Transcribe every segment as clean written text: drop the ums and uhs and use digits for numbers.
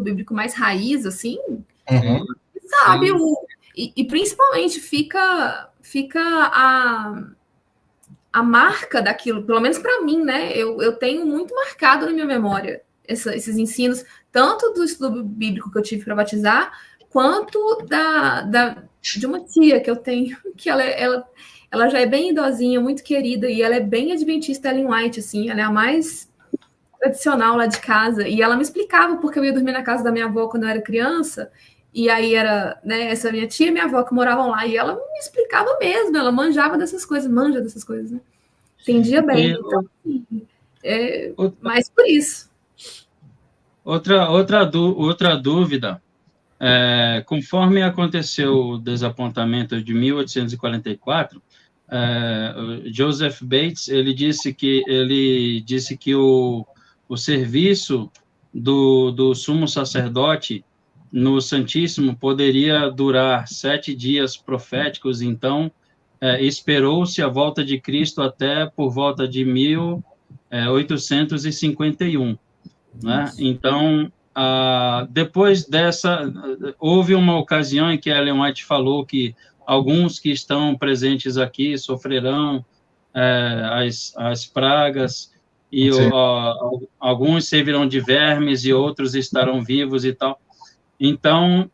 bíblico mais raiz, assim, Uhum. sabe? E principalmente fica a marca daquilo, pelo menos para mim, né? Eu tenho muito marcado na minha memória esses ensinos, tanto do estudo bíblico que eu tive para batizar, quanto de uma tia que eu tenho, que ela já é bem idosinha, muito querida, e ela é bem adventista Ellen White, assim, ela é a mais tradicional lá de casa, e ela me explicava porque eu ia dormir na casa da minha avó quando eu era criança, e aí era, né, essa minha tia e minha avó que moravam lá, e ela me explicava mesmo, ela manjava dessas coisas, manja dessas coisas, né? Entendia bem, então, assim, mas por isso. Outra dúvida, conforme aconteceu o desapontamento de 1844, Joseph Bates ele disse que o serviço do sumo sacerdote no Santíssimo poderia durar 7 dias proféticos, então esperou-se a volta de Cristo até por volta de 1851, né? Então, depois dessa, houve uma ocasião em que Ellen White falou que alguns que estão presentes aqui sofrerão as pragas, e alguns servirão de vermes e outros estarão vivos e tal. Então,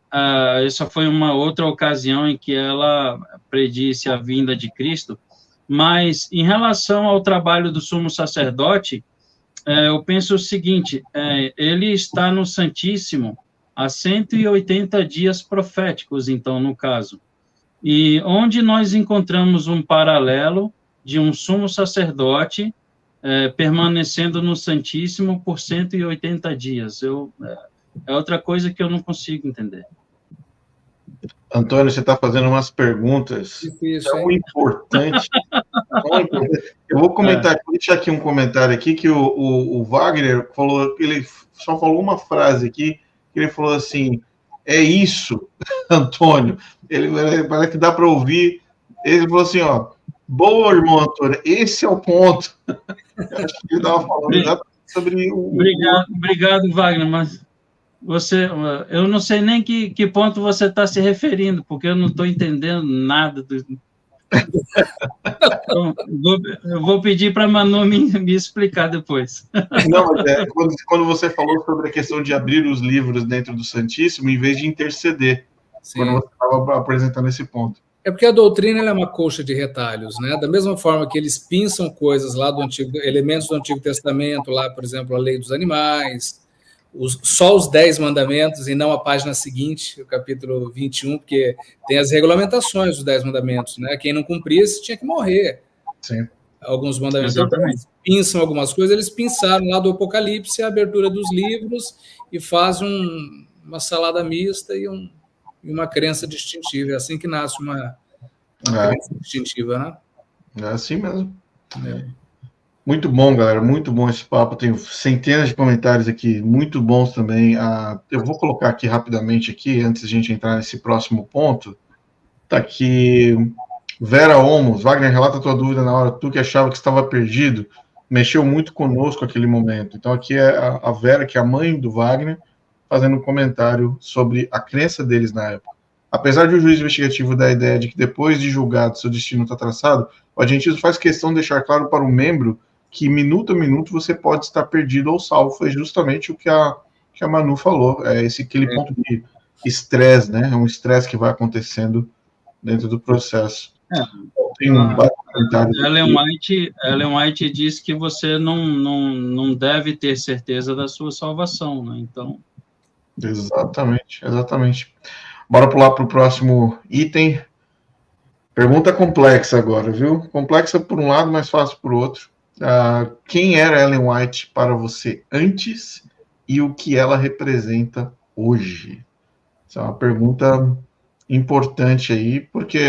essa foi uma outra ocasião em que ela predisse a vinda de Cristo. Mas, em relação ao trabalho do sumo sacerdote, eu penso o seguinte, ele está no Santíssimo há 180 dias proféticos, então, no caso. E onde nós encontramos um paralelo de um sumo sacerdote permanecendo no Santíssimo por 180 dias? É outra coisa que eu não consigo entender. Antônio, você está fazendo umas perguntas tão importantes. Eu vou comentar, vou deixar aqui um comentário aqui que o Wagner falou, ele só falou uma frase aqui, que ele falou assim, é isso, Antônio. Ele parece que dá para ouvir. Ele falou assim, ó, boa, irmão Antônio, esse é o ponto. Eu acho que ele estava falando sobre o... Obrigado, Wagner, mas eu não sei nem que ponto você está se referindo, porque eu não estou entendendo nada. Eu vou pedir para a Manu me explicar depois. Não, mas quando você falou sobre a questão de abrir os livros dentro do Santíssimo, em vez de interceder, quando você estava apresentando esse ponto. É porque a doutrina é uma colcha de retalhos, né? Da mesma forma que eles pinçam coisas lá elementos do Antigo Testamento, lá, por exemplo, a lei dos animais, só os 10 mandamentos e não a página seguinte, o capítulo 21, porque tem as regulamentações dos 10 mandamentos, né? Quem não cumprisse tinha que morrer. Sim. Alguns mandamentos. Então, eles pinçam algumas coisas, eles pinçaram lá do Apocalipse a abertura dos livros e fazem uma salada mista e uma crença distintiva. É assim que nasce uma crença distintiva, né? É assim mesmo. Muito bom, galera, muito bom esse papo. Tenho centenas de comentários aqui, muito bons também. Eu vou colocar aqui rapidamente, aqui, antes de a gente entrar nesse próximo ponto. Tá aqui, Vera Olmos, Wagner, relata a tua dúvida na hora, tu que achava que estava perdido, mexeu muito conosco naquele momento. Então aqui é a Vera, que é a mãe do Wagner, fazendo um comentário sobre a crença deles na época. Apesar de o juiz investigativo dar a ideia de que depois de julgado seu destino está traçado, o adventismo faz questão de deixar claro para o membro que minuto a minuto você pode estar perdido ou salvo. Foi justamente o que a Manu falou, aquele ponto de estresse, né? É um estresse que vai acontecendo dentro do processo. Tem Ellen White diz que você não deve ter certeza da sua salvação, né? Então... Exatamente. Bora pular para o próximo item. Pergunta complexa agora, viu? Complexa por um lado, mais fácil por outro. Quem era Ellen White para você antes e o que ela representa hoje? Essa é uma pergunta importante aí, porque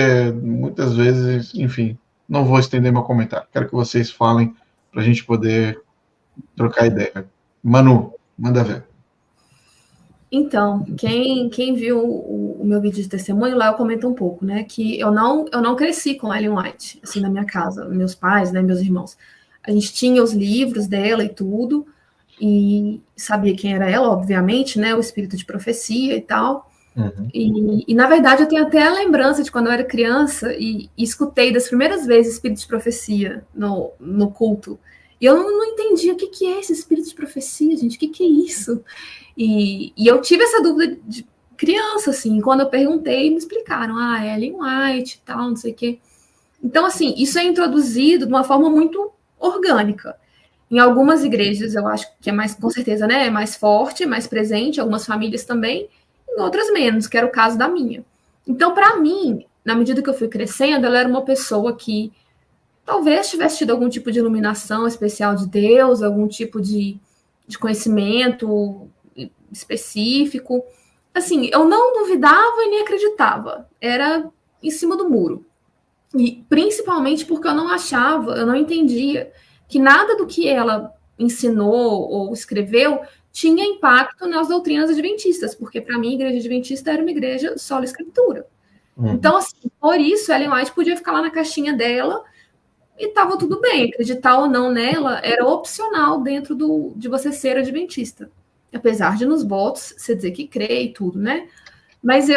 muitas vezes, enfim, não vou estender meu comentário. Quero que vocês falem para a gente poder trocar ideia. Manu, manda ver. Então, quem viu o meu vídeo de testemunho lá, eu comento um pouco, né? Que eu não cresci com Ellen White, assim, na minha casa, meus pais, né, meus irmãos. A gente tinha os livros dela e tudo, e sabia quem era ela, obviamente, né? O espírito de profecia e tal. Uhum. E, na verdade, eu tenho até a lembrança de quando eu era criança e escutei das primeiras vezes espírito de profecia no culto. E eu não entendia o que é esse espírito de profecia, gente, o que é isso? E eu tive essa dúvida de criança, assim, quando eu perguntei, me explicaram, é Ellen White e tal, não sei o quê. Então, assim, isso é introduzido de uma forma muito orgânica. Em algumas igrejas, eu acho que é mais, com certeza, né, é mais forte, mais presente, algumas famílias também, em outras menos, que era o caso da minha. Então, para mim, na medida que eu fui crescendo, ela era uma pessoa que talvez tivesse tido algum tipo de iluminação especial de Deus, algum tipo de conhecimento específico. Assim, eu não duvidava e nem acreditava. Era em cima do muro. E principalmente porque eu não entendia que nada do que ela ensinou ou escreveu tinha impacto nas doutrinas adventistas, porque para mim a igreja adventista era uma igreja sola escritura. Então, assim, por isso Ellen White podia ficar lá na caixinha dela e estava tudo bem. Acreditar ou não nela era opcional dentro de você ser adventista. Apesar de nos votos você dizer que crê e tudo, né? Mas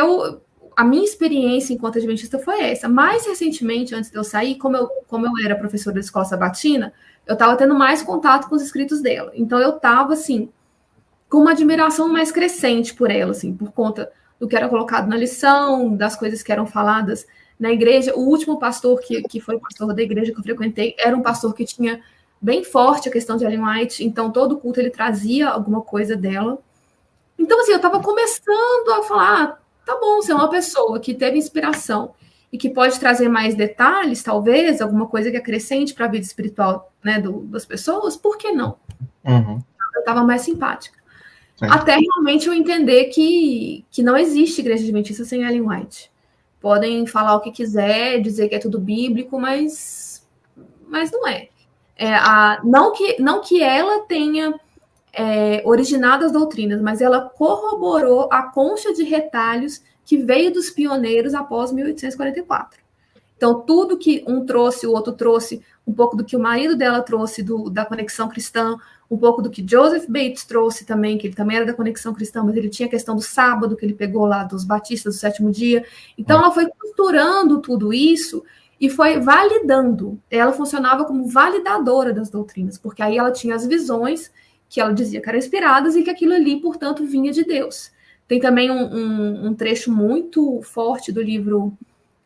a minha experiência enquanto adventista foi essa. Mais recentemente, antes de eu sair, como eu era professora da escola sabatina, eu estava tendo mais contato com os escritos dela. Então, eu estava, assim, com uma admiração mais crescente por ela, assim, por conta do que era colocado na lição, das coisas que eram faladas na igreja. O último pastor que foi o pastor da igreja que eu frequentei era um pastor que tinha bem forte a questão de Ellen White, então todo culto ele trazia alguma coisa dela. Então, assim, eu estava começando a falar, tá bom, você é uma pessoa que teve inspiração e que pode trazer mais detalhes, talvez, alguma coisa que acrescente para a vida espiritual, né, das pessoas, por que não? Uhum. Eu estava mais simpática. Sim. Até realmente eu entender que não existe igreja adventista sem Ellen White. Podem falar o que quiser, dizer que é tudo bíblico, mas não é. Não que ela tenha originado as doutrinas, mas ela corroborou a concha de retalhos que veio dos pioneiros após 1844. Então, tudo que um trouxe, o outro trouxe, um pouco do que o marido dela trouxe da conexão cristã, um pouco do que Joseph Bates trouxe também, que ele também era da conexão cristã, mas ele tinha a questão do sábado, que ele pegou lá dos batistas do sétimo dia. Então, ela foi costurando tudo isso e foi validando. Ela funcionava como validadora das doutrinas, porque aí ela tinha as visões que ela dizia que eram inspiradas e que aquilo ali, portanto, vinha de Deus. Tem também um trecho muito forte do livro,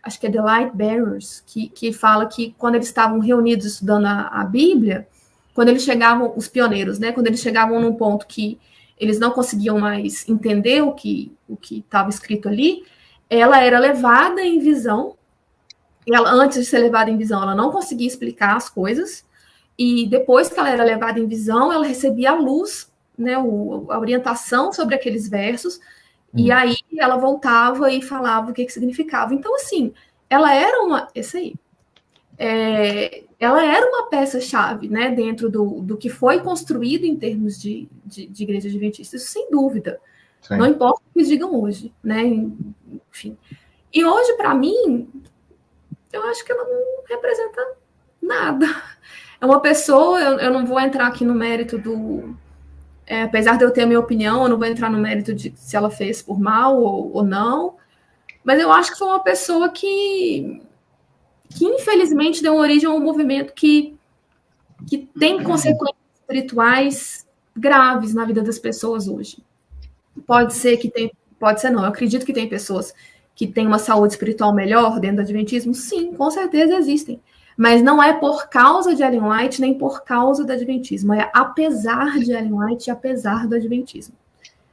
acho que é The Light Bearers, que fala que quando eles estavam reunidos estudando a Bíblia, quando eles chegavam, os pioneiros, né, quando eles chegavam num ponto que eles não conseguiam mais entender o que estava escrito ali, ela era levada em visão, e antes de ser levada em visão, ela não conseguia explicar as coisas, e depois que ela era levada em visão, ela recebia a luz, né, a orientação sobre aqueles versos, e aí ela voltava e falava o que significava. Então, assim, ela era ela era uma peça-chave, né, dentro do que foi construído em termos de igreja adventista, isso sem dúvida. Sim. Não importa o que digam hoje, né, enfim. E hoje, para mim, eu acho que ela não representa nada. É uma pessoa, eu não vou entrar aqui no mérito apesar de eu ter a minha opinião, eu não vou entrar no mérito de se ela fez por mal ou não, mas eu acho que foi uma pessoa que infelizmente deu origem a um movimento que tem consequências espirituais graves na vida das pessoas hoje. Pode ser não, eu acredito que tem pessoas que têm uma saúde espiritual melhor dentro do adventismo, sim, com certeza existem. Mas não é por causa de Ellen White, nem por causa do adventismo. É apesar de Ellen White e apesar do adventismo.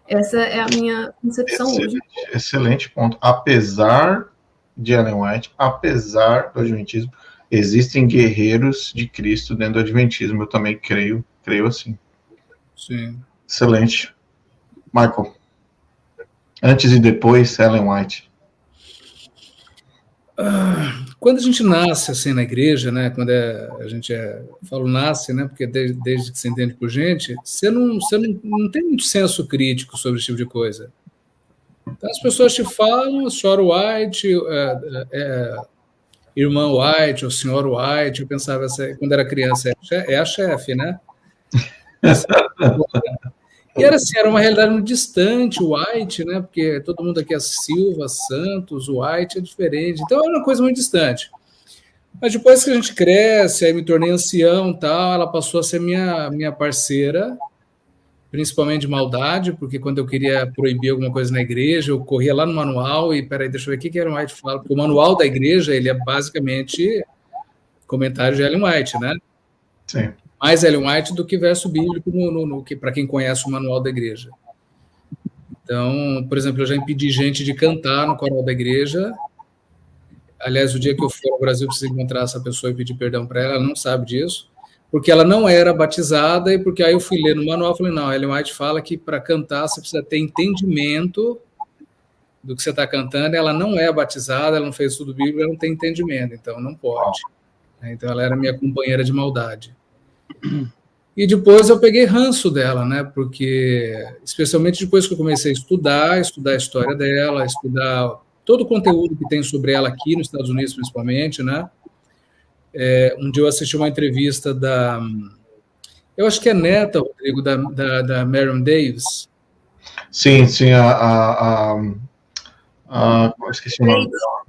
Essa é a minha concepção hoje. Excelente ponto. Apesar de Ellen White, apesar do adventismo, existem guerreiros de Cristo dentro do adventismo. Eu também creio assim. Sim. Excelente. Michael. Antes e depois, Ellen White. Quando a gente nasce assim na igreja, né? Quando a gente falo nasce, né? Porque desde que você entende por gente, você não tem muito senso crítico sobre esse tipo de coisa. Então, as pessoas te falam, senhora White, irmã White, ou senhor White. Eu pensava, quando era criança, é a chefe, né? E era assim, era uma realidade muito distante, o White, né? Porque todo mundo aqui é Silva, Santos, o White é diferente. Então era uma coisa muito distante. Mas depois que a gente cresce, aí me tornei ancião, tal, ela passou a ser minha parceira, principalmente de maldade, porque quando eu queria proibir alguma coisa na igreja, eu corria lá no manual e, peraí, deixa eu ver o que era o White fala, porque o manual da igreja, ele é basicamente comentário de Ellen White, né? Sim. Mais Ellen White do que verso bíblico para quem conhece o manual da igreja. Então, por exemplo, eu já impedi gente de cantar no coral da igreja. Aliás, o dia que eu for ao Brasil, eu preciso encontrar essa pessoa e pedir perdão para ela, ela não sabe disso, porque ela não era batizada, e porque aí eu fui ler no manual, falei, não, Ellen White fala que para cantar você precisa ter entendimento do que você está cantando, ela não é batizada, ela não fez estudo bíblico, ela não tem entendimento, então não pode. Então ela era minha companheira de maldade. E depois eu peguei ranço dela, né? Porque, especialmente depois que eu comecei a estudar a história dela, estudar todo o conteúdo que tem sobre ela aqui nos Estados Unidos, principalmente, né? Um dia eu assisti uma entrevista eu acho que é neta, Rodrigo, da Marion Davis. Sim, esqueci o nome dela.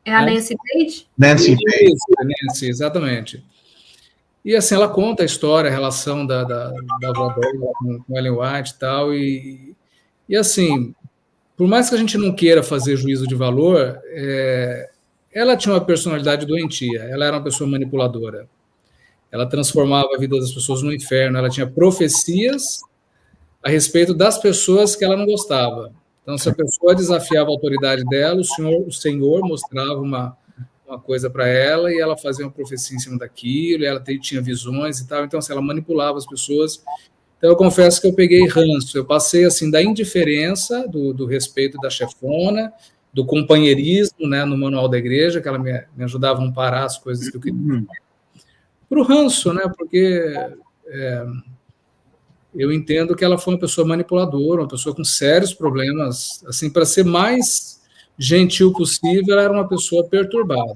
É a Nancy Page? Nancy Page. Nancy, exatamente. E assim, ela conta a história, a relação da avó dela com Ellen White e tal, e assim, por mais que a gente não queira fazer juízo de valor, ela tinha uma personalidade doentia, ela era uma pessoa manipuladora, ela transformava a vida das pessoas no inferno, ela tinha profecias a respeito das pessoas que ela não gostava. Então, se a pessoa desafiava a autoridade dela, o Senhor mostrava uma coisa para ela e ela fazia uma profecia em cima daquilo, e ela tinha visões e tal, então assim, ela manipulava as pessoas. Então eu confesso que eu peguei ranço, eu passei assim da indiferença, do respeito da chefona, do companheirismo, né, no manual da igreja, que ela me ajudava a amparar as coisas que eu queria, para o ranço, né, porque eu entendo que ela foi uma pessoa manipuladora, uma pessoa com sérios problemas, assim, para ser mais gentil possível, ela era uma pessoa perturbada.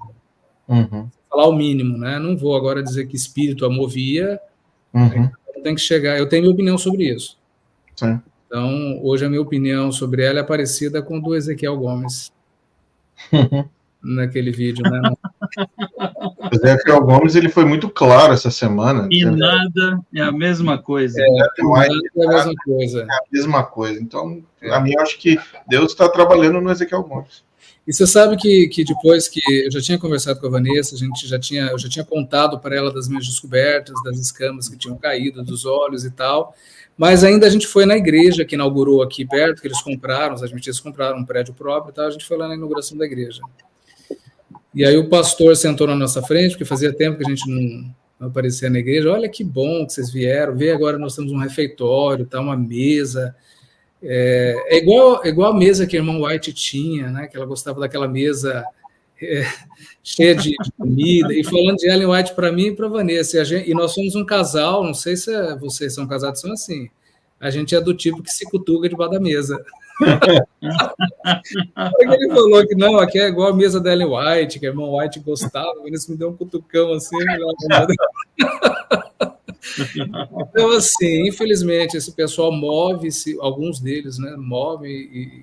Falar o mínimo, né? Não vou agora dizer que espírito a movia, tem que chegar. Eu tenho minha opinião sobre isso. Sim. Então, hoje a minha opinião sobre ela é parecida com a do Ezequiel Gomes. Naquele vídeo, né? O Ezequiel Gomes, ele foi muito claro essa semana. E nada é a mesma coisa. É a mesma coisa. É a mesma coisa. Então, a mim, eu acho que Deus está trabalhando no Ezequiel Gomes. E você sabe que depois que eu já tinha conversado com a Vanessa, eu já tinha contado para ela das minhas descobertas, das escamas que tinham caído dos olhos e tal, mas ainda a gente foi na igreja que inaugurou aqui perto, que eles compraram, os adventistas compraram um prédio próprio e tal, a gente foi lá na inauguração da igreja. E aí o pastor sentou na nossa frente, porque fazia tempo que a gente não aparecia na igreja. Olha que bom que vocês vieram, vê agora nós temos um refeitório, tá, uma mesa. É igual a mesa que a irmã White tinha, né? Que ela gostava daquela mesa cheia de comida. E falando de Ellen White para mim e para a Vanessa, e nós somos um casal, não sei se vocês são casados, são assim. A gente é do tipo que se cutuca debaixo da mesa. Ele falou que não, aqui é igual a mesa da Ellen White, que a irmã White gostava, a Vanessa me deu um cutucão assim. Então, assim, infelizmente, esse pessoal move-se, alguns deles, né, movem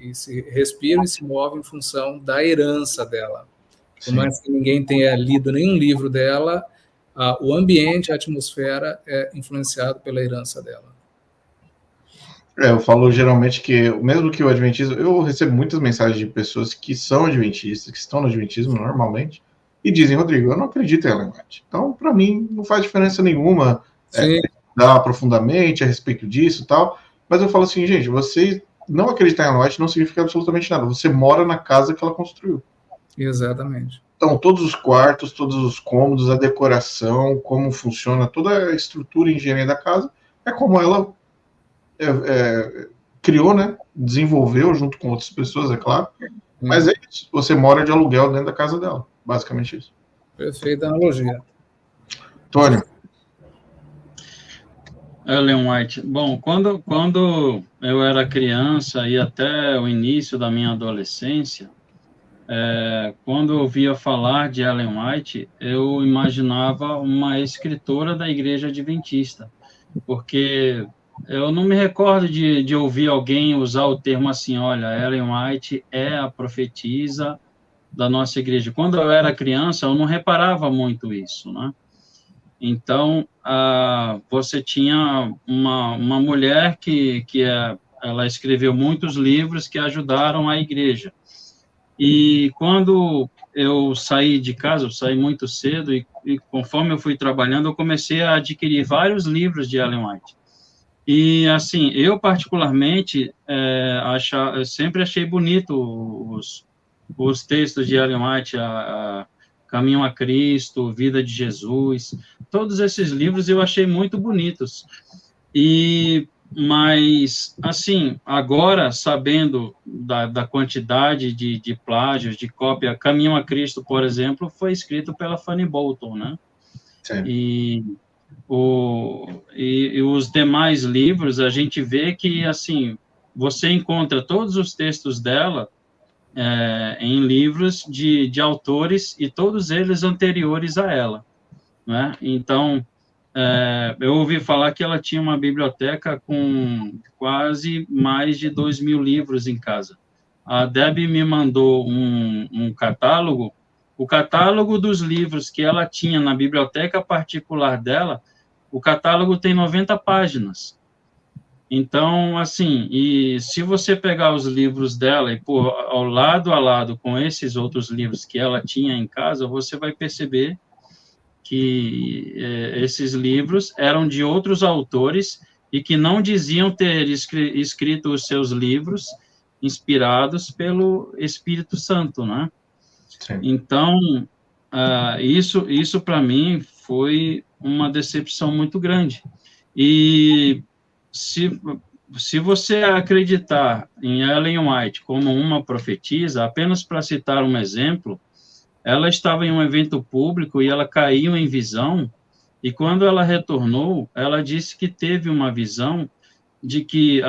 e se respiram e se movem em função da herança dela. Por mais que ninguém tenha lido nenhum livro dela, o ambiente, a atmosfera é influenciado pela herança dela. Eu falo geralmente que, mesmo que o adventismo, eu recebo muitas mensagens de pessoas que são adventistas, que estão no adventismo normalmente, e dizem, Rodrigo, eu não acredito em Ellen White. Então, para mim, não faz diferença nenhuma dar profundamente a respeito disso e tal. Mas eu falo assim, gente, você não acreditar em Ellen White não significa absolutamente nada. Você mora na casa que ela construiu. Exatamente. Então, todos os quartos, todos os cômodos, a decoração, como funciona, toda a estrutura e engenharia da casa, é como ela criou, né? Desenvolveu junto com outras pessoas, é claro. Mas é isso. Você mora de aluguel dentro da casa dela. Basicamente isso. Perfeita analogia. Tônio. Ellen White. Bom, quando eu era criança e até o início da minha adolescência, quando eu ouvia falar de Ellen White, eu imaginava uma escritora da Igreja Adventista. porque eu não me recordo de ouvir alguém usar o termo assim, olha, Ellen White é a profetisa da nossa igreja. Quando eu era criança, eu não reparava muito isso, né? Então, você tinha uma mulher ela escreveu muitos livros que ajudaram a igreja. E quando eu saí de casa, eu saí muito cedo, e conforme eu fui trabalhando, eu comecei a adquirir vários livros de Ellen White. E, assim, eu particularmente eu sempre achei bonito os textos de Ellen White, Caminho a Cristo, Vida de Jesus, todos esses livros eu achei muito bonitos. Mas, assim, agora, sabendo da quantidade de plágios, de cópia, Caminho a Cristo, por exemplo, foi escrito pela Fanny Bolton, né? Sim. E os demais livros, a gente vê que, assim, você encontra todos os textos dela em livros de autores, e todos eles anteriores a ela, né? Então, eu ouvi falar que ela tinha uma biblioteca com quase mais de 2.000 livros em casa. A Debbie me mandou um catálogo, o catálogo dos livros que ela tinha na biblioteca particular dela. O catálogo tem 90 páginas. Então, assim, e se você pegar os livros dela e pôr ao lado a lado com esses outros livros que ela tinha em casa, você vai perceber que esses livros eram de outros autores e que não diziam ter escrito os seus livros inspirados pelo Espírito Santo, né? Sim. Então, isso para mim foi uma decepção muito grande. E se você acreditar em Ellen White como uma profetisa, apenas para citar um exemplo, ela estava em um evento público e ela caiu em visão, e quando ela retornou, ela disse que teve uma visão de que,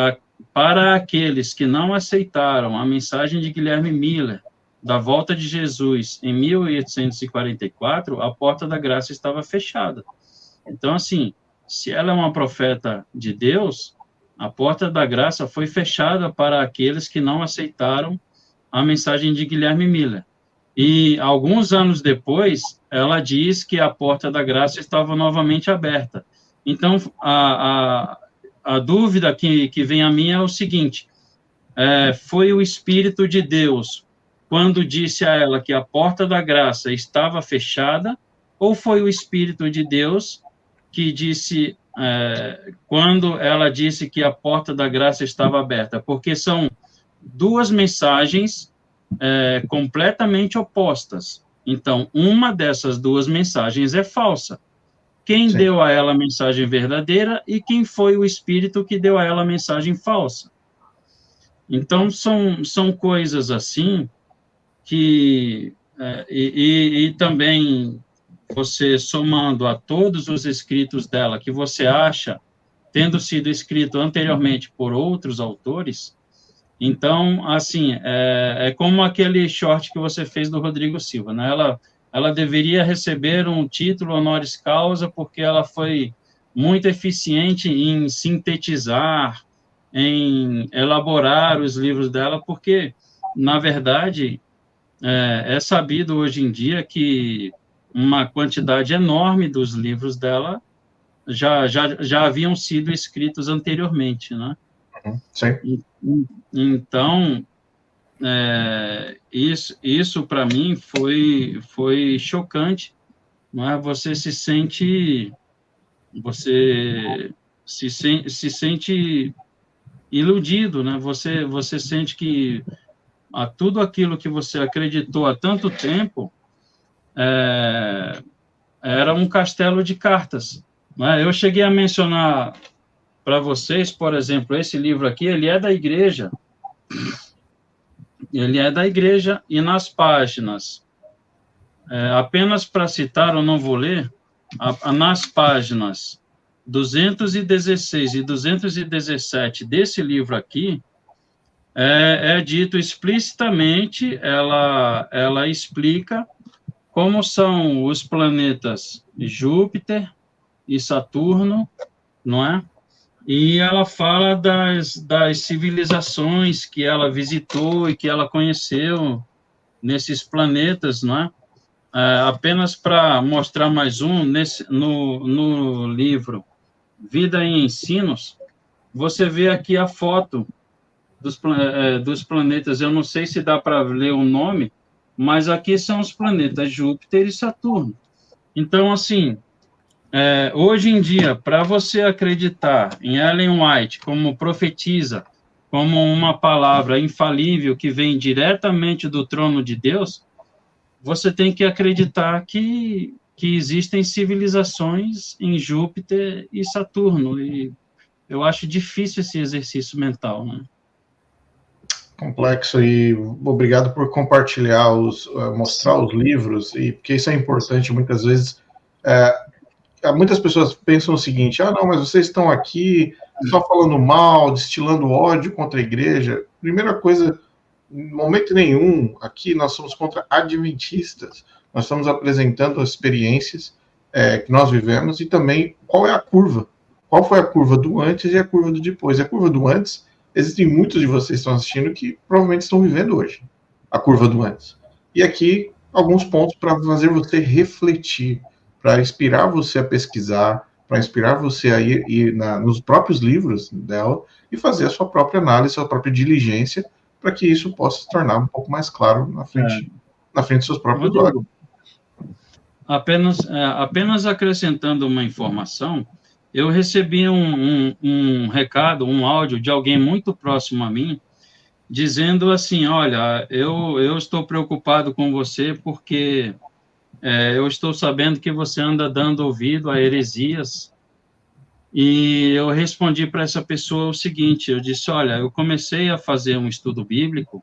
para aqueles que não aceitaram a mensagem de Guilherme Miller, da volta de Jesus em 1844, a porta da graça estava fechada. Então, assim, se ela é uma profeta de Deus, a porta da graça foi fechada para aqueles que não aceitaram a mensagem de Guilherme Miller. E, alguns anos depois, ela diz que a porta da graça estava novamente aberta. Então, a dúvida que vem a mim é o seguinte, foi o Espírito de Deus quando disse a ela que a porta da graça estava fechada, ou foi o Espírito de Deus que disse, quando ela disse que a porta da graça estava aberta? Porque são duas mensagens completamente opostas. Então, uma dessas duas mensagens é falsa. Quem Sim. deu a ela a mensagem verdadeira e quem foi o Espírito que deu a ela a mensagem falsa? Então, são coisas assim que... e também, você somando a todos os escritos dela que você acha tendo sido escrito anteriormente por outros autores, então, assim, é como aquele short que você fez do Rodrigo Silva, né? Ela deveria receber um título honoris causa porque ela foi muito eficiente em sintetizar, em elaborar os livros dela, porque, na verdade, é sabido hoje em dia que uma quantidade enorme dos livros dela já haviam sido escritos anteriormente, né? Sim. Então, isso para mim foi chocante, não é? Você se sente iludido, né? Você sente que tudo aquilo que você acreditou há tanto tempo era um castelo de cartas, não é? Eu cheguei a mencionar para vocês, por exemplo, esse livro aqui, ele é da igreja, e nas páginas, apenas para citar, eu não vou ler, nas páginas 216 e 217 desse livro aqui, é dito explicitamente, ela explica como são os planetas Júpiter e Saturno não é? E ela fala das civilizações que ela visitou e que ela conheceu nesses planetas, não é? Apenas para mostrar mais um, no livro Vida e Ensinos, você vê aqui a foto dos planetas. Eu não sei se dá para ler o nome, mas aqui são os planetas Júpiter e Saturno. Então, assim, hoje em dia, para você acreditar em Ellen White como profetisa, como uma palavra infalível que vem diretamente do trono de Deus, você tem que acreditar que existem civilizações em Júpiter e Saturno, e eu acho difícil esse exercício mental, né? Complexo, e obrigado por compartilhar, mostrar os livros, e porque isso é importante. Muitas vezes, muitas pessoas pensam o seguinte: não, mas vocês estão aqui só falando mal, destilando ódio contra a igreja. Primeira coisa, em momento nenhum, aqui nós somos contra adventistas. Nós estamos apresentando as experiências que nós vivemos, e também qual é a curva. Qual foi a curva do antes e a curva do depois. E a curva do antes, existem muitos de vocês que estão assistindo que provavelmente estão vivendo hoje a curva do antes. E aqui, alguns pontos para fazer você refletir, para inspirar você a pesquisar, para inspirar você a ir nos próprios livros dela e fazer a sua própria análise, a sua própria diligência, para que isso possa se tornar um pouco mais claro na frente dos seus próprios olhos. Apenas acrescentando uma informação, eu recebi um recado, um áudio de alguém muito próximo a mim, dizendo assim: olha, eu estou preocupado com você porque eu estou sabendo que você anda dando ouvido a heresias. E eu respondi para essa pessoa o seguinte, eu disse: olha, eu comecei a fazer um estudo bíblico,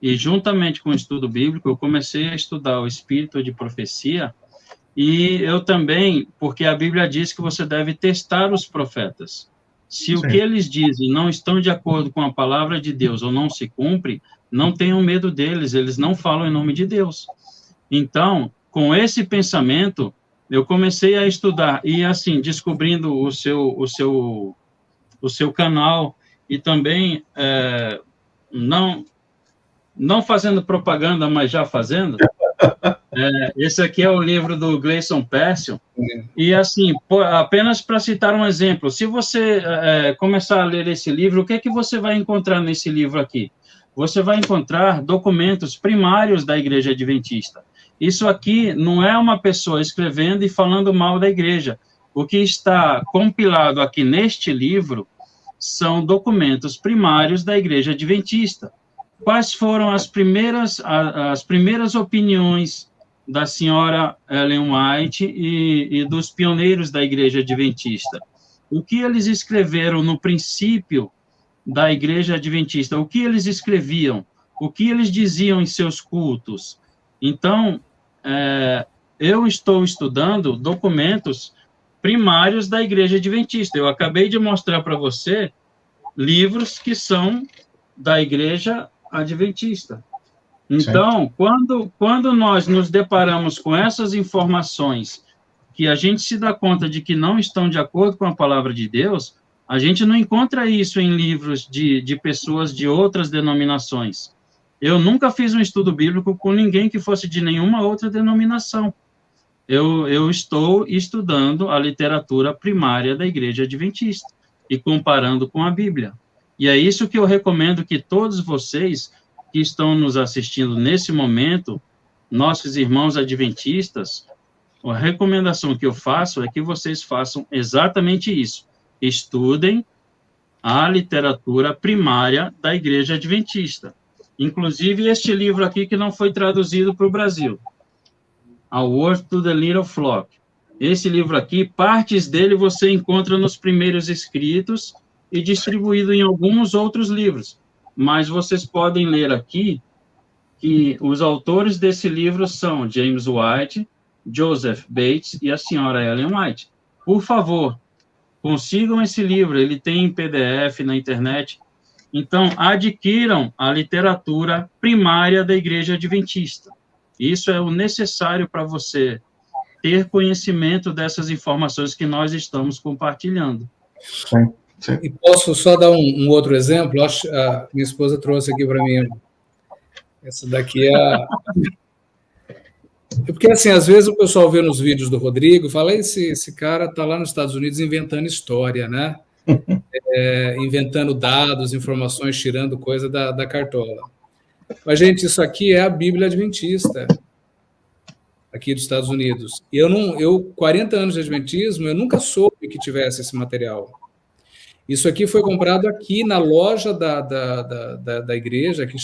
e juntamente com o estudo bíblico eu comecei a estudar o espírito de profecia. E eu também, porque a Bíblia diz que você deve testar os profetas. Se o que eles dizem não estão de acordo com a palavra de Deus ou não se cumpre, não tenham medo deles, eles não falam em nome de Deus. Então, com esse pensamento, eu comecei a estudar, e assim, descobrindo o seu canal, e também, não fazendo propaganda, mas já fazendo... esse aqui é o livro do Gleison Persson, e assim, apenas para citar um exemplo, se você começar a ler esse livro, o que é que você vai encontrar nesse livro aqui? Você vai encontrar documentos primários da Igreja Adventista. Isso aqui não é uma pessoa escrevendo e falando mal da igreja. O que está compilado aqui neste livro são documentos primários da Igreja Adventista. Quais foram as primeiras opiniões da senhora Ellen White e dos pioneiros da Igreja Adventista? O que eles escreveram no princípio da Igreja Adventista? O que eles escreviam? O que eles diziam em seus cultos? Então, eu estou estudando documentos primários da Igreja Adventista. Eu acabei de mostrar para você livros que são da Igreja Adventista. Então, quando nós nos deparamos com essas informações que a gente se dá conta de que não estão de acordo com a palavra de Deus, a gente não encontra isso em livros de pessoas de outras denominações. Eu nunca fiz um estudo bíblico com ninguém que fosse de nenhuma outra denominação. Eu estou estudando a literatura primária da Igreja Adventista e comparando com a Bíblia. E é isso que eu recomendo que todos vocês que estão nos assistindo nesse momento, nossos irmãos adventistas, a recomendação que eu faço é que vocês façam exatamente isso. Estudem a literatura primária da Igreja Adventista. Inclusive este livro aqui que não foi traduzido para o Brasil, A Word to the Little Flock. Esse livro aqui, partes dele você encontra nos primeiros escritos e distribuído em alguns outros livros. Mas vocês podem ler aqui que os autores desse livro são James White, Joseph Bates e a senhora Ellen White. Por favor, consigam esse livro, ele tem em PDF na internet. Então, adquiram a literatura primária da Igreja Adventista. Isso é o necessário para você ter conhecimento dessas informações que nós estamos compartilhando. Sim, sim. E posso só dar um outro exemplo? A minha esposa trouxe aqui para mim. Essa daqui é porque, assim, às vezes o pessoal vê nos vídeos do Rodrigo e fala, esse cara está lá nos Estados Unidos inventando história, né? Inventando dados, informações, tirando coisa da cartola. Mas, gente, isso aqui é a Bíblia Adventista, aqui dos Estados Unidos. E eu 40 anos de Adventismo, eu nunca soube que tivesse esse material. Isso aqui foi comprado aqui na loja da igreja, que eles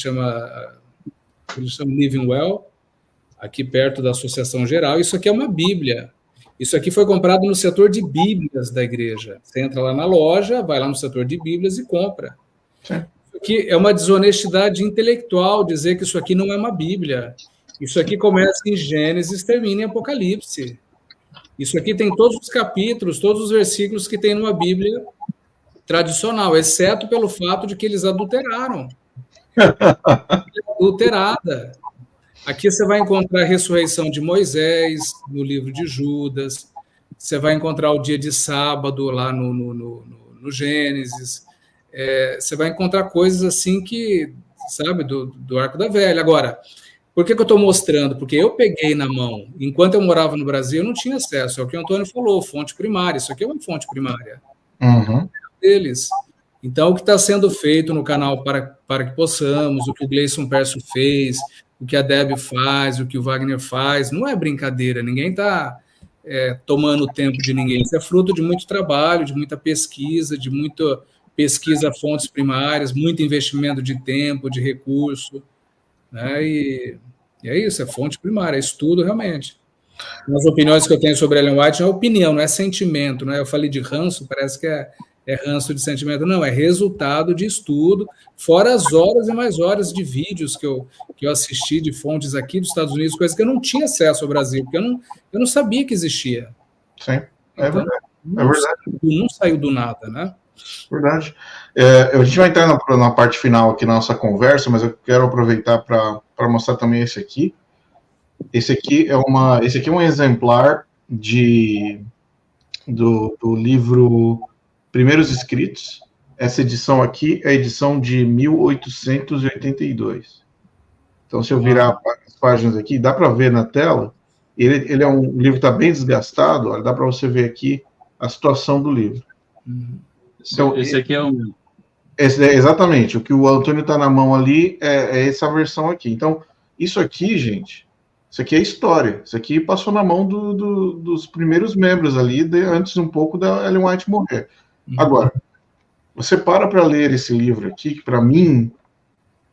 chamam Living Well, aqui perto da Associação Geral. Isso aqui é uma Bíblia. Isso aqui foi comprado no setor de Bíblias da igreja. Você entra lá na loja, vai lá no setor de Bíblias e compra. Sim. Isso aqui é uma desonestidade intelectual dizer que isso aqui não é uma Bíblia. Isso aqui começa em Gênesis e termina em Apocalipse. Isso aqui tem todos os capítulos, todos os versículos que tem numa Bíblia tradicional, exceto pelo fato de que eles adulteraram. Adulterada. Aqui você vai encontrar a ressurreição de Moisés, no livro de Judas, você vai encontrar o dia de sábado lá no Gênesis, você vai encontrar coisas assim que, sabe, do Arco da Velha. Agora, por que eu estou mostrando? Porque eu peguei na mão, enquanto eu morava no Brasil, eu não tinha acesso, é o que o Antônio falou, fonte primária, isso aqui é uma fonte primária. Uhum. Deles. Então, o que está sendo feito no canal para que possamos, o que o Gleison Perso fez, o que a Deb faz, o que o Wagner faz, não é brincadeira, ninguém está tomando o tempo de ninguém, isso é fruto de muito trabalho, de muita pesquisa, a fontes primárias, muito investimento de tempo, de recurso, né? E é isso, é fonte primária, é estudo realmente. As opiniões que eu tenho sobre Ellen White não é opinião, não é sentimento, né? Eu falei de ranço, parece que é ranço de sentimento, não, é resultado de estudo, fora as horas e mais horas de vídeos que eu assisti de fontes aqui dos Estados Unidos, coisas que eu não tinha acesso ao Brasil, porque eu não sabia que existia. Sim, é verdade. Não saiu do nada, né? Verdade. A gente vai entrar na parte final aqui da nossa conversa, mas eu quero aproveitar para mostrar também esse aqui. Esse aqui é um exemplar do livro Primeiros Escritos. Essa edição aqui é a edição de 1882. Então, se eu virar as páginas aqui, dá para ver na tela, ele é um livro que está bem desgastado, olha, dá para você ver aqui a situação do livro. Então, esse aqui é um... Exatamente, o que o Antônio está na mão ali é essa versão aqui. Então, isso aqui, gente, isso aqui é história. Isso aqui passou na mão dos primeiros membros ali, antes um pouco da Ellen White morrer. Agora, você para ler esse livro aqui, que para mim,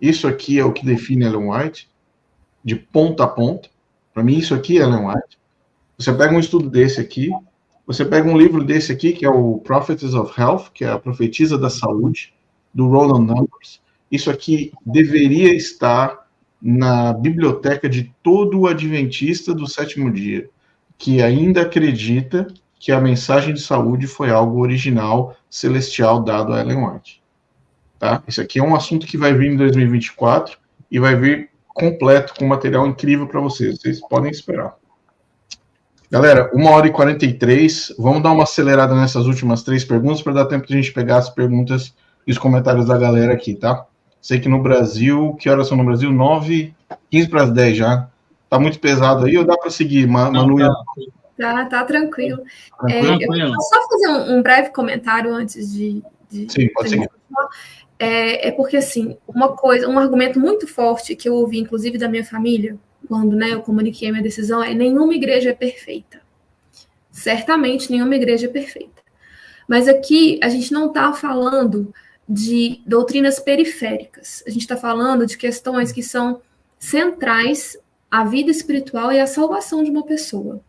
isso aqui é o que define Ellen White, de ponta a ponta. Para mim, isso aqui é Ellen White. Você pega um estudo desse aqui, você pega um livro desse aqui, que é o Prophetess of Health, que é a Profetisa da Saúde, do Roland Numbers. Isso aqui deveria estar na biblioteca de todo o adventista do sétimo dia, que ainda acredita que a mensagem de saúde foi algo original, celestial, dado a Ellen White. Tá? Isso aqui é um assunto que vai vir em 2024 e vai vir completo, com material incrível para vocês. Vocês podem esperar. Galera, 1h43. Vamos dar uma acelerada nessas últimas 3 perguntas para dar tempo de a gente pegar as perguntas e os comentários da galera aqui, tá? Sei que no Brasil, que horas são no Brasil? 9h15 para as 10 já. Tá muito pesado aí ou dá para seguir, Manu? Tá tranquilo. Eu vou só fazer um breve comentário antes de Sim, pode seguir. Porque, assim, um argumento muito forte que eu ouvi, inclusive, da minha família, quando eu comuniquei a minha decisão, nenhuma igreja é perfeita. Certamente, nenhuma igreja é perfeita. Mas aqui, a gente não está falando de doutrinas periféricas. A gente está falando de questões que são centrais à vida espiritual e à salvação de uma pessoa.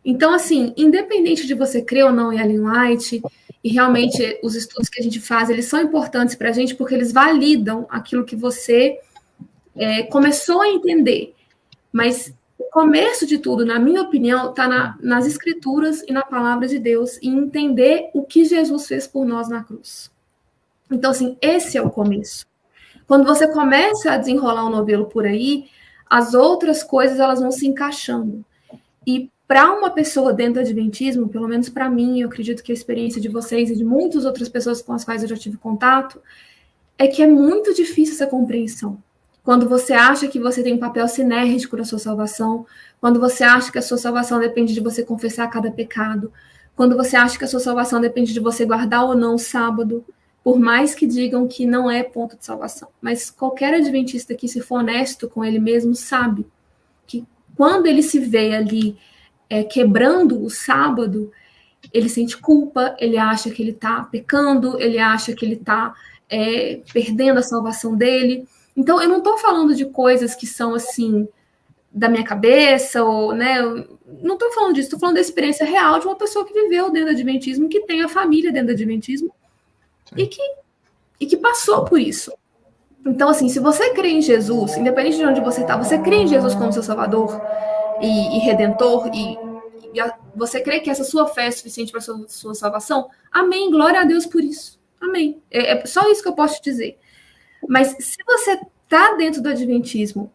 Então, assim, independente de você crer ou não em Ellen White, e realmente os estudos que a gente faz, eles são importantes para a gente porque eles validam aquilo que você começou a entender. Mas o começo de tudo, na minha opinião, está nas Escrituras e na Palavra de Deus, e entender o que Jesus fez por nós na cruz. Então, assim, esse é o começo. Quando você começa a desenrolar um novelo por aí, as outras coisas elas vão se encaixando. E para uma pessoa dentro do adventismo, pelo menos para mim, eu acredito que a experiência de vocês e de muitas outras pessoas com as quais eu já tive contato, é que é muito difícil essa compreensão. Quando você acha que você tem um papel sinérgico na sua salvação, quando você acha que a sua salvação depende de você confessar cada pecado, quando você acha que a sua salvação depende de você guardar ou não o sábado, por mais que digam que não é ponto de salvação. Mas qualquer adventista que se for honesto com ele mesmo sabe que quando ele se vê ali quebrando o sábado, ele sente culpa, ele acha que ele está pecando, ele acha que ele está perdendo a salvação dele. Então, eu não estou falando de coisas que são, assim, da minha cabeça, ou, né, não estou falando disso, estou falando da experiência real de uma pessoa que viveu dentro do adventismo, que tem a família dentro do adventismo, e que passou por isso. Então, assim, se você crê em Jesus, independente de onde você está, você crê em Jesus como seu Salvador e Redentor, e você crê que essa sua fé é suficiente para a sua salvação? Amém, glória a Deus por isso. Amém. É só isso que eu posso te dizer. Mas se você está dentro do adventismo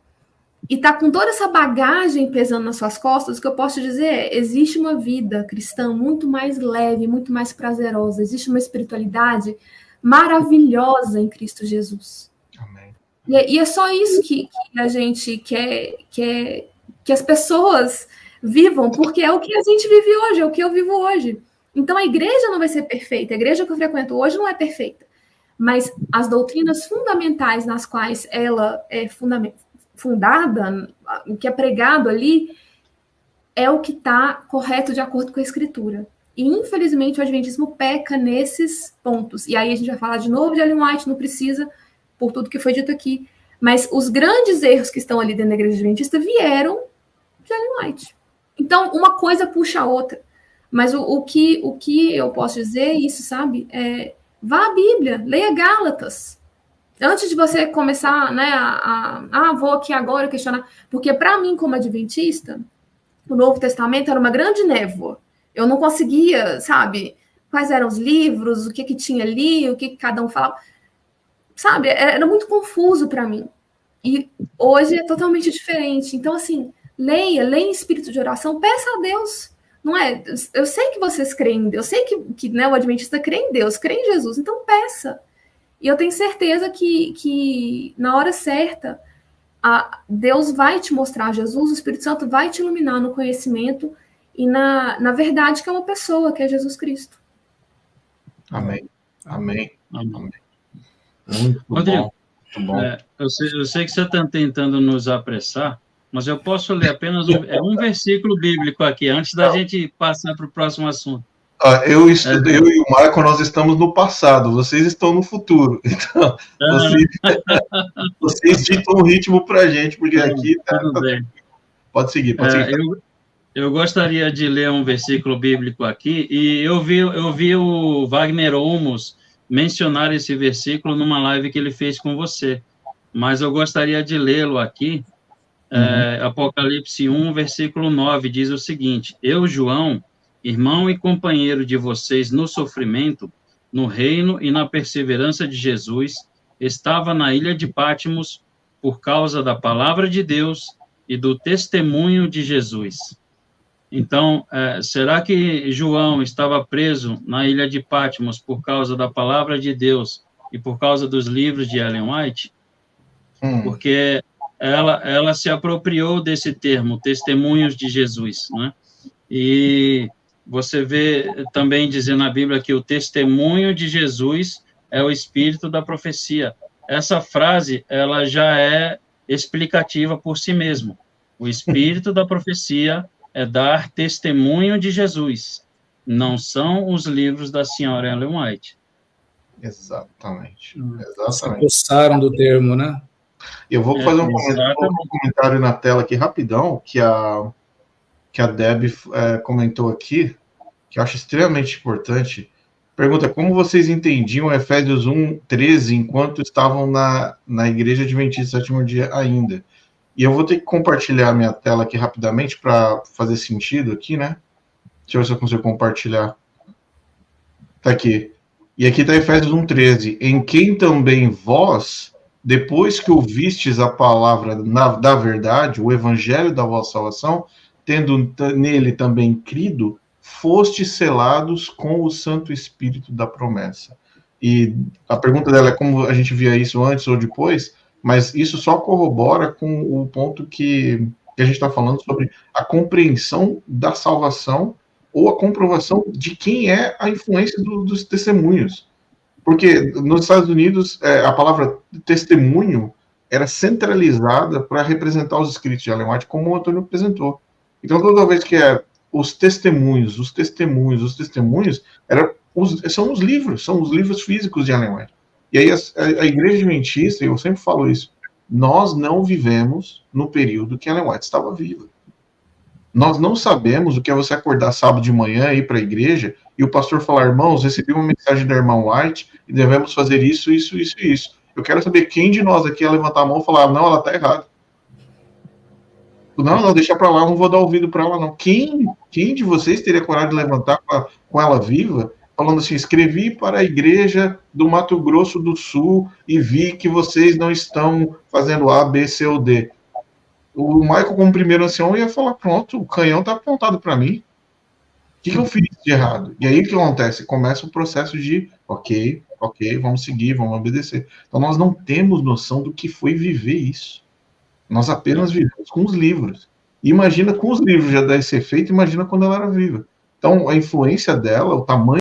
e está com toda essa bagagem pesando nas suas costas, o que eu posso te dizer é, existe uma vida cristã muito mais leve, muito mais prazerosa, existe uma espiritualidade maravilhosa em Cristo Jesus. Amém. E é só isso que a gente quer que as pessoas vivam, porque é o que a gente vive hoje, é o que eu vivo hoje. Então a igreja não vai ser perfeita, a igreja que eu frequento hoje não é perfeita, mas as doutrinas fundamentais nas quais ela é fundada, o que é pregado ali, é o que está correto de acordo com a Escritura. E, infelizmente, o adventismo peca nesses pontos. E aí a gente vai falar de novo de Ellen White, não precisa, por tudo que foi dito aqui. Mas os grandes erros que estão ali dentro da igreja adventista vieram de Ellen White. Então, uma coisa puxa a outra. Mas o que eu posso dizer, isso, sabe, vá à Bíblia, leia Gálatas. Antes de você começar, né, vou aqui agora questionar. Porque, para mim, como adventista, o Novo Testamento era uma grande névoa. Eu não conseguia, sabe, quais eram os livros, o que tinha ali, o que cada um falava. Sabe, era muito confuso para mim. E hoje é totalmente diferente. Então, assim, leia em espírito de oração, peça a Deus. Não é? Eu sei que vocês creem em Deus, eu sei que né, o adventista crê em Deus, crê em Jesus, então peça. E eu tenho certeza que na hora certa, Deus vai te mostrar Jesus, o Espírito Santo vai te iluminar no conhecimento e na verdade que é uma pessoa, que é Jesus Cristo. Amém. Amém. Amém. Muito Rodrigo, bom. Muito bom. Eu sei que você está tentando nos apressar, mas eu posso ler apenas um versículo bíblico aqui, antes da gente passar para o próximo assunto. Eu e o Marco, nós estamos no passado, vocês estão no futuro. Então, vocês ditam o ritmo para a gente, porque aqui... Tudo bem. Pode seguir. Eu gostaria de ler um versículo bíblico aqui, e eu vi o Wagner Olmos mencionar esse versículo numa live que ele fez com você, mas eu gostaria de lê-lo aqui. Apocalipse 1, versículo 9, diz o seguinte: Eu, João, irmão e companheiro de vocês no sofrimento, no reino e na perseverança de Jesus, estava na ilha de Patmos por causa da palavra de Deus e do testemunho de Jesus. Então, será que João estava preso na ilha de Patmos por causa da palavra de Deus e por causa dos livros de Ellen White? Porque ela se apropriou desse termo, testemunhos de Jesus, né? E você vê também dizer na Bíblia que o testemunho de Jesus é o espírito da profecia. Essa frase, ela já é explicativa por si mesmo. O espírito da profecia é dar testemunho de Jesus. Não são os livros da senhora Ellen White. Exatamente. Se apossaram do termo, né? Eu vou fazer um comentário na tela aqui rapidão, que a Deb comentou aqui, que eu acho extremamente importante. Pergunta: como vocês entendiam Efésios 1:13 enquanto estavam na Igreja Adventista do Sétimo Dia ainda? E eu vou ter que compartilhar a minha tela aqui rapidamente para fazer sentido aqui, né? Deixa eu ver se eu consigo compartilhar. Tá aqui. E aqui está Efésios 1:13. Em quem também vós, depois que ouvistes a palavra da verdade, o evangelho da vossa salvação, tendo nele também crido, fostes selados com o Santo Espírito da promessa. E a pergunta dela é como a gente via isso antes ou depois, mas isso só corrobora com o ponto que a gente está falando sobre a compreensão da salvação ou a comprovação de quem é a influência dos testemunhos. Porque nos Estados Unidos, a palavra testemunho era centralizada para representar os escritos de Ellen White, como o Antônio apresentou. Então, toda vez que os testemunhos, são os livros físicos de Ellen White. E aí a Igreja Adventista, eu sempre falo isso, nós não vivemos no período que Ellen White estava viva. Nós não sabemos o que é você acordar sábado de manhã, ir para a igreja, e o pastor falar, irmãos, recebi uma mensagem da irmã White, e devemos fazer isso, isso, isso e isso. Eu quero saber quem de nós aqui ia levantar a mão e falar, não, ela está errada. Não, deixa para lá, não vou dar ouvido para ela, não. Quem de vocês teria coragem de levantar com ela viva, falando assim, escrevi para a igreja do Mato Grosso do Sul e vi que vocês não estão fazendo A, B, C ou D. O Michael, como primeiro ancião, ia falar, pronto, o canhão está apontado para mim. O que eu fiz de errado? E aí o que acontece? Começa o processo de, ok, vamos seguir, vamos obedecer. Então nós não temos noção do que foi viver isso. Nós apenas vivemos com os livros. E imagina com os livros já deve ser feito, imagina quando ela era viva. Então a influência dela, o tamanho